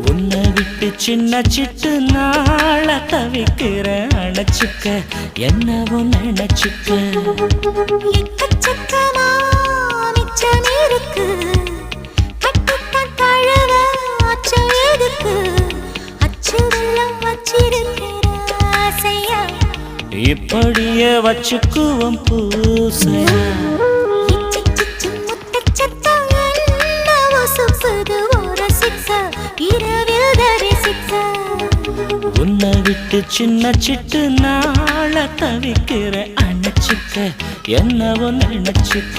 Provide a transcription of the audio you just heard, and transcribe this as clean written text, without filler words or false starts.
உன்னை விட்டு சின்ன சிட்டு நாள தவிக்கிற அணைச்சிக்க என்னவும் நினைச்சிக்க இப்படியே வச்சுக்குவோம் பூசையா உன்னை விட்டு சின்ன சிட்டு நாள தவிக்கிற அணைச்சிக்க என்னவோ நினைச்சிக்க